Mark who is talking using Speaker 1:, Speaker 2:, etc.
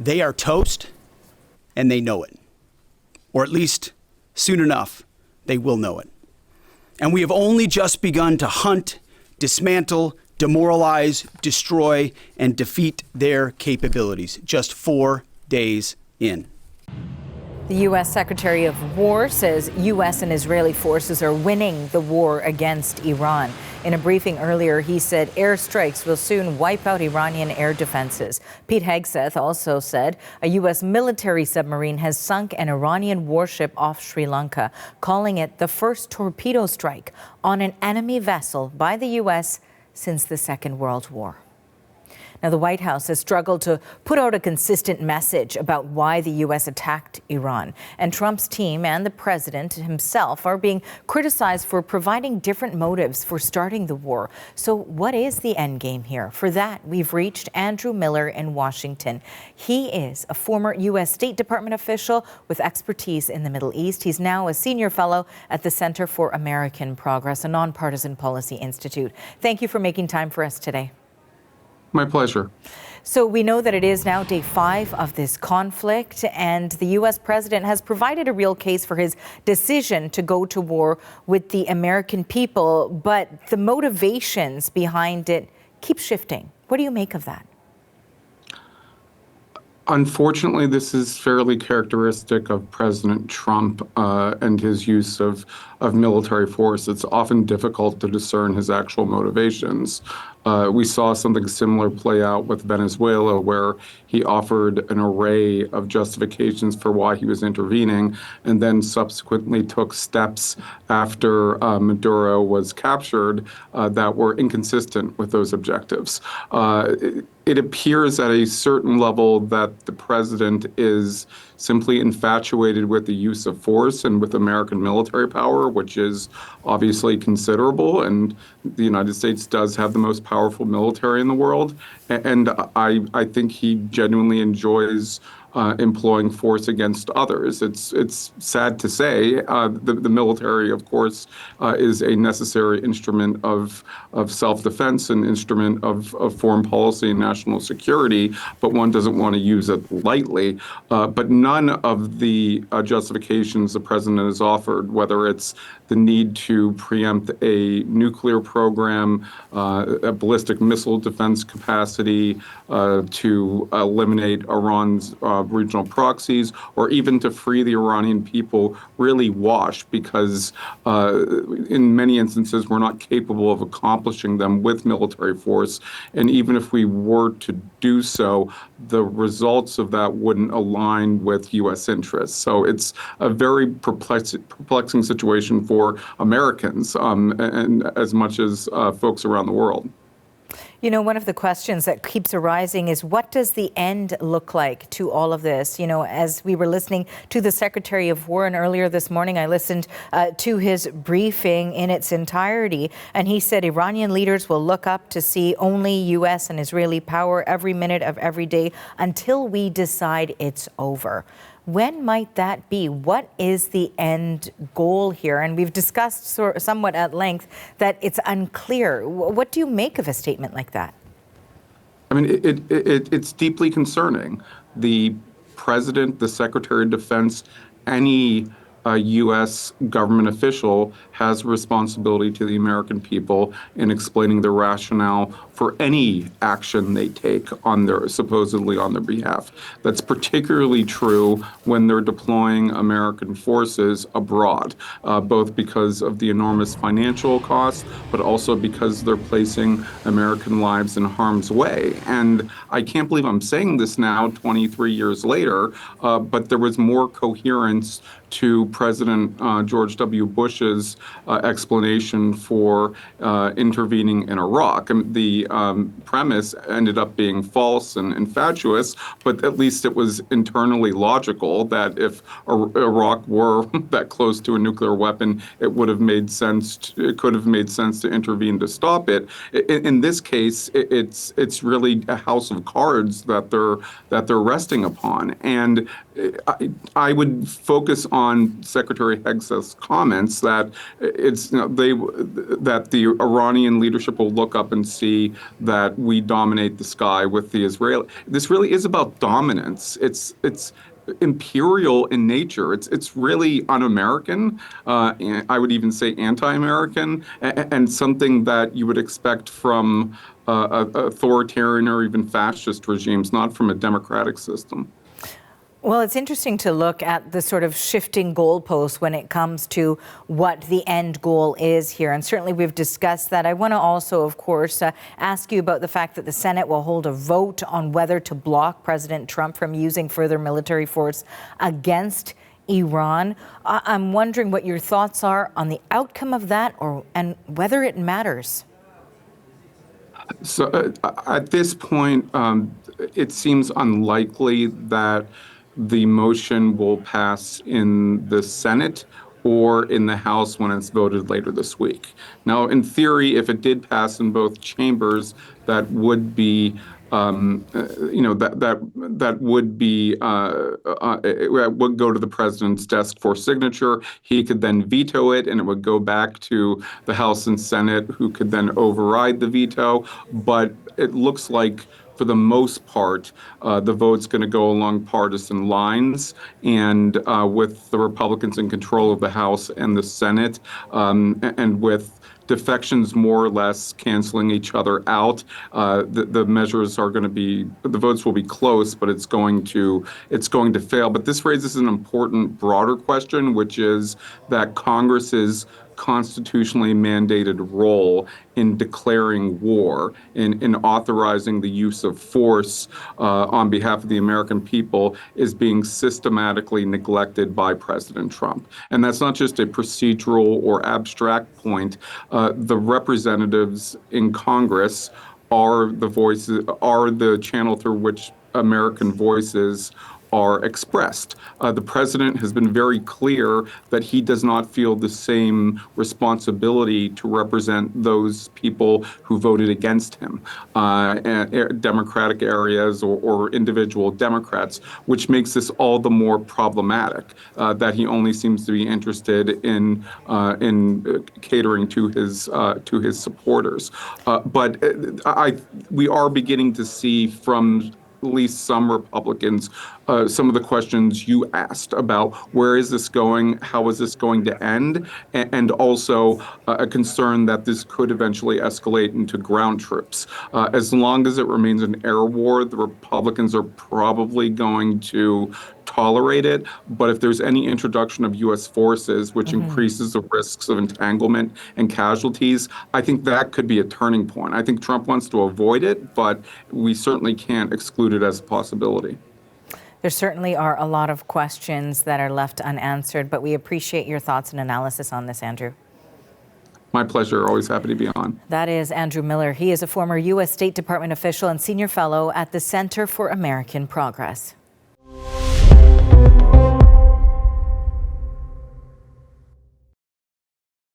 Speaker 1: They are toast, and they know it. Or at least, soon enough, they will know it. And we have only just begun to hunt, dismantle, demoralize, destroy, and defeat their capabilities. Just 4 days in.
Speaker 2: The U.S. Secretary of War says U.S. and Israeli forces are winning the war against Iran. In a briefing earlier, he said airstrikes will soon wipe out Iranian air defenses. Pete Hegseth also said a U.S. military submarine has sunk an Iranian warship off Sri Lanka, calling it the first torpedo strike on an enemy vessel by the U.S. since the Second World War. Now, the White House has struggled to put out a consistent message about why the U.S. attacked Iran. And Trump's team and the president himself are being criticized for providing different motives for starting the war. So what is the end game here? For that, we've reached Andrew Miller in Washington. He is a former U.S. State Department official with expertise in the Middle East. He's now a senior fellow at the Center for American Progress, a nonpartisan policy institute. Thank you for making time for us today.
Speaker 3: My pleasure.
Speaker 2: So we know that it is now day 5 of this conflict, and the U.S. president has provided a real case for his decision to go to war with the American people, but the motivations behind it keep shifting. What do you make of that?
Speaker 3: Unfortunately, this is fairly characteristic of President Trump and his use of military force. It's often difficult to discern his actual motivations. We saw something similar play out with Venezuela, where he offered an array of justifications for why he was intervening, and then subsequently took steps after Maduro was captured that were inconsistent with those objectives. It appears at a certain level that the president is simply infatuated with the use of force and with American military power, which is obviously considerable. And the United States does have the most powerful military in the world. And I think he genuinely enjoys employing force against others. It's sad to say. The military, of course, is a necessary instrument of self-defense, an instrument of foreign policy and national security, but one doesn't want to use it lightly. But none of the justifications the president has offered, whether it's the need to preempt a nuclear program, a ballistic missile defense capacity, to eliminate Iran's regional proxies, or even to free the Iranian people, really wash, because in many instances we're not capable of accomplishing them with military force. And even if we were to do so, the results of that wouldn't align with U.S. interests. So it's a very perplexing situation for Americans, and as much as folks around the world.
Speaker 2: You know, one of the questions that keeps arising is, what does the end look like to all of this? You know, as we were listening to the Secretary of War, and earlier this morning I listened to his briefing in its entirety, and he said Iranian leaders will look up to see only U.S. and Israeli power every minute of every day until we decide it's over. When might that be? What is the end goal here? And we've discussed somewhat at length that it's unclear. What do you make of a statement like that?
Speaker 3: I mean, it's deeply concerning. The president, the Secretary of Defense, any U.S. government official has a responsibility to the American people in explaining the rationale for any action they take supposedly on their behalf. That's particularly true when they're deploying American forces abroad, both because of the enormous financial costs, but also because they're placing American lives in harm's way. And I can't believe I'm saying this now, 23 years later, but there was more coherence to President George W. Bush's explanation for intervening in Iraq. And the premise ended up being false and fatuous, but at least it was internally logical that if Iraq were that close to a nuclear weapon, it would have made sense. It could have made sense to intervene to stop it. In this case, it's really a house of cards that they're resting upon, and I would focus on on Secretary Hegseth's comments that that the Iranian leadership will look up and see that we dominate the sky with the Israeli. This really is about dominance. It's imperial in nature. It's really un-American. I would even say anti-American, and something that you would expect from authoritarian or even fascist regimes, not from a democratic system.
Speaker 2: Well, it's interesting to look at the sort of shifting goalposts when it comes to what the end goal is here. And certainly we've discussed that. I want to also, of course, ask you about the fact that the Senate will hold a vote on whether to block President Trump from using further military force against Iran. I'm wondering what your thoughts are on the outcome of that and whether it matters.
Speaker 3: So at this point, it seems unlikely that the motion will pass in the Senate or in the House when it's voted later this week. Now, in theory, if it did pass in both chambers, that would be that would be it would go to the president's desk for signature. He could then veto it, and it would go back to the House and Senate, who could then override the veto. But it looks like, for the most part, the vote's going to go along partisan lines, and with the Republicans in control of the House and the Senate, and with defections more or less canceling each other out, the measures are going to be, the votes will be close, but it's going to fail. But this raises an important broader question, which is that Congress's constitutionally mandated role in declaring war, in authorizing the use of force on behalf of the American people, is being systematically neglected by President Trump. And that's not just a procedural or abstract point. The representatives in Congress are the channel through which American voices are expressed. The president has been very clear that he does not feel the same responsibility to represent those people who voted against him, Democratic areas or individual Democrats, which makes this all the more problematic, that he only seems to be interested in catering to his supporters. But we are beginning to see from at least some Republicans, some of the questions you asked about where is this going, how is this going to end, and also a concern that this could eventually escalate into ground troops. As long as it remains an air war, the Republicans are probably going to tolerate it, but if there's any introduction of U.S. forces, which increases the risks of entanglement and casualties, I think that could be a turning point. I think Trump wants to avoid it, but we certainly can't exclude it as a possibility.
Speaker 2: There certainly are a lot of questions that are left unanswered, but we appreciate your thoughts and analysis on this, Andrew.
Speaker 3: My pleasure. Always happy to be on.
Speaker 2: That is Andrew Miller. He is a former U.S. State Department official and senior fellow at the Center for American Progress.